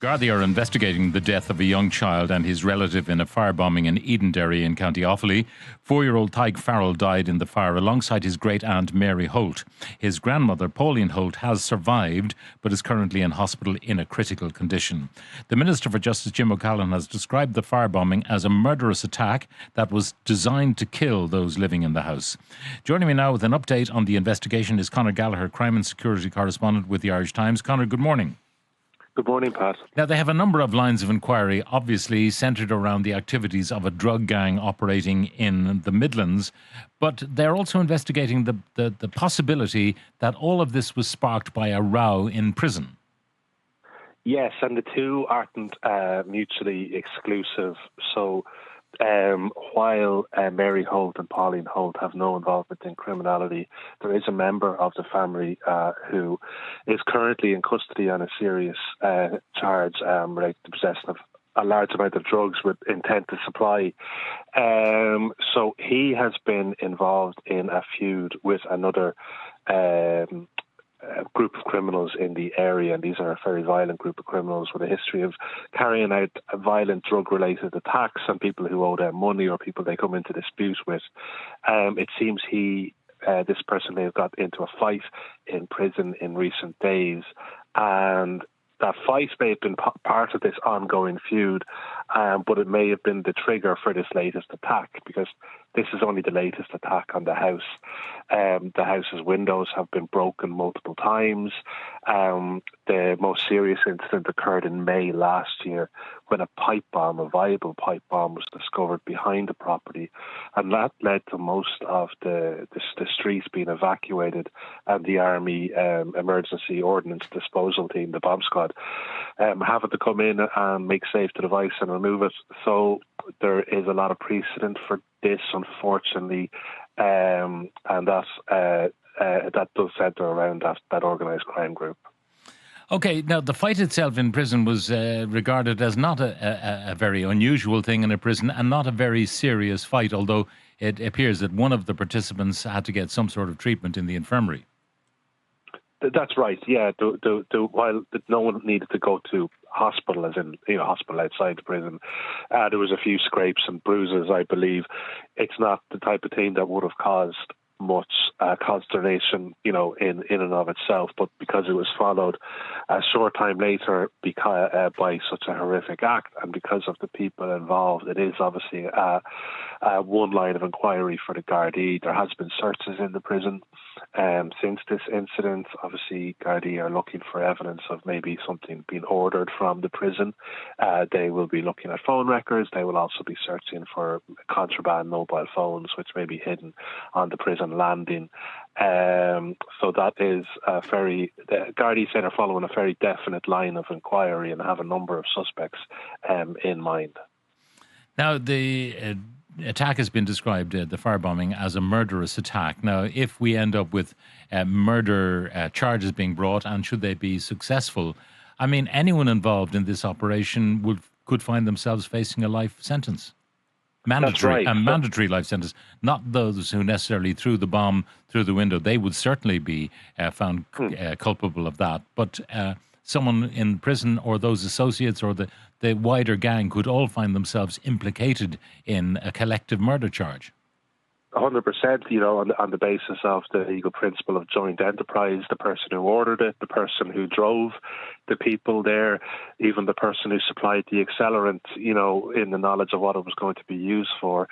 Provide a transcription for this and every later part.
Gardaí are investigating the death of a young child and his relative in a firebombing in Edenderry in County Offaly. 4-year-old Tadhg Farrell died in the fire alongside his great-aunt Mary Holt. His grandmother, Pauline Holt, has survived but is currently in hospital in a critical condition. The Minister for Justice, Jim O'Callaghan, has described the firebombing as a murderous attack that was designed to kill those living in the house. Joining me now with an update on the investigation is Conor Gallagher, Crime and Security Correspondent with the Irish Times. Conor, good morning. Good morning, Pat. Now, they have a number of lines of inquiry, obviously centred around the activities of a drug gang operating in the Midlands, but they're also investigating the possibility that all of this was sparked by a row in prison. Yes, and the two aren't mutually exclusive. So while Mary Holt and Pauline Holt have no involvement in criminality, there is a member of the family who is currently in custody on a serious charge related to possession of a large amount of drugs with intent to supply. So he has been involved in a feud with another group of criminals in the area, and these are a very violent group of criminals with a history of carrying out violent drug-related attacks on people who owe them money or people they come into dispute with. It seems this person may have got into a fight in prison in recent days, and that fight may have been part of this ongoing feud, but it may have been the trigger for this latest attack, because this is only the latest attack on the house. The house's windows have been broken multiple times. The most serious incident occurred in May last year when a viable pipe bomb was discovered behind the property, and that led to most of the streets being evacuated, and the Army Emergency Ordnance Disposal Team, the bomb squad, having to come in and make safe the device and remove it. So there is a lot of precedent for this, unfortunately, and that does centre around that organised crime group. Okay, now the fight itself in prison was regarded as not a very unusual thing in a prison and not a very serious fight, although it appears that one of the participants had to get some sort of treatment in the infirmary. That's right, yeah. While no one needed to go to hospital, as in hospital outside the prison, there was a few scrapes and bruises, I believe. It's not the type of thing that would have caused much consternation, in and of itself, but because it was followed a short time later by such a horrific act, and because of the people involved, it is obviously one line of inquiry for the Gardaí. There has been searches in the prison since this incident. Obviously, Gardaí are looking for evidence of maybe something being ordered from the prison. They will be looking at phone records. They will also be searching for contraband mobile phones, which may be hidden on the prison landing. So that is the Gardaí say they're following a very definite line of inquiry and have a number of suspects in mind. Now, the attack has been described, the firebombing, as a murderous attack. Now, if we end up with murder charges being brought, and should they be successful, I mean, anyone involved in this operation could find themselves facing a life sentence. Mandatory, a mandatory life sentence. Not those who necessarily threw the bomb through the window. They would certainly be found culpable of that. But someone in prison or those associates or the wider gang could all find themselves implicated in a collective murder charge. 100%, on the basis of the legal principle of joint enterprise, the person who ordered it, the person who drove the people there, even the person who supplied the accelerant, in the knowledge of what it was going to be used for,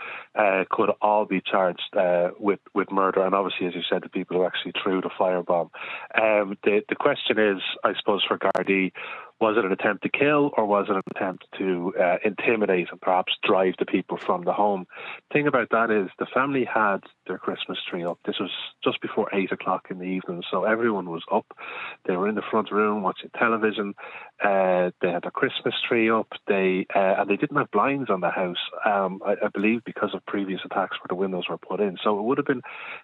could all be charged with murder. And obviously, as you said, the people who actually threw the firebomb. The question is, I suppose, for Gardaí, was it an attempt to kill, or was it an attempt to intimidate and perhaps drive the people from the home? The thing about that is the family had their Christmas tree up. This was just before 8 o'clock in the evening, so everyone was up. They were in the front room watching television. They had their Christmas tree up. And they didn't have blinds on the house, I believe, because of previous attacks where the windows were put in. So it would have been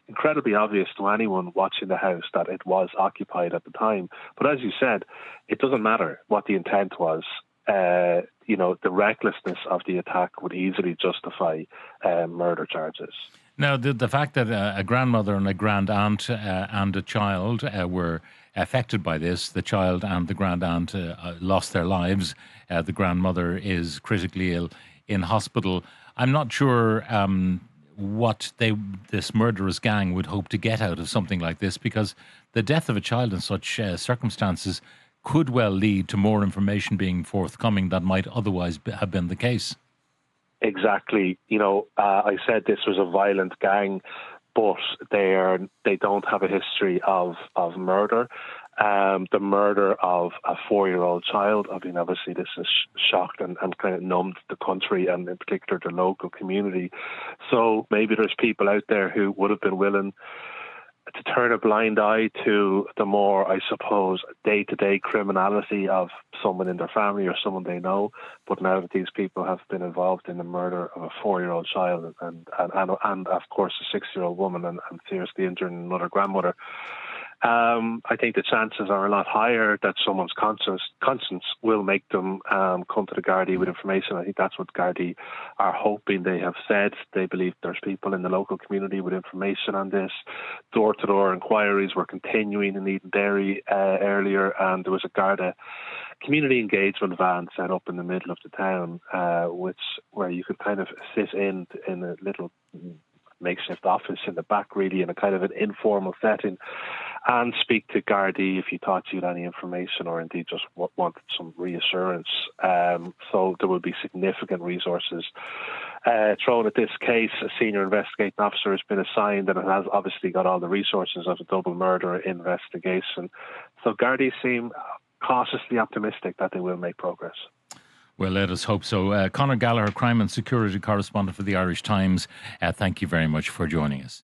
incredibly obvious to anyone watching the house that it was occupied at the time. But as you said, it doesn't matter what the intent was. The recklessness of the attack would easily justify murder charges. Now, the fact that a grandmother and a grand aunt and a child were affected by this, the child and the grand aunt lost their lives. The grandmother is critically ill in hospital. I'm not sure what this murderous gang would hope to get out of something like this, because the death of a child in such circumstances could well lead to more information being forthcoming that might otherwise have been the case. Exactly. I said this was a violent gang, but they don't have a history of murder. The murder of a 4-year-old child, I mean, obviously this has shocked and kind of numbed the country and in particular the local community. So maybe there's people out there who would have been willing to turn a blind eye to the more, I suppose, day-to-day criminality of someone in their family or someone they know. But now that these people have been involved in the murder of a 4-year-old child and of course a 6-year-old woman and seriously injuring another grandmother, I think the chances are a lot higher that someone's conscience will make them come to the Gardaí with information. I think that's what Gardaí are hoping. They have said they believe there's people in the local community with information on this. Door-to-door inquiries were continuing in Edenderry earlier, and there was a Garda community engagement van set up in the middle of the town, where you could kind of sit in a little makeshift office in the back, really, in a kind of an informal setting, and speak to Gardaí if you thought you had any information or indeed just wanted some reassurance. So there will be significant resources thrown at this case. A senior investigating officer has been assigned, and it has obviously got all the resources of a double murder investigation. So Gardaí seem cautiously optimistic that they will make progress. Well, let us hope so. Conor Gallagher, crime and security correspondent for the Irish Times, thank you very much for joining us.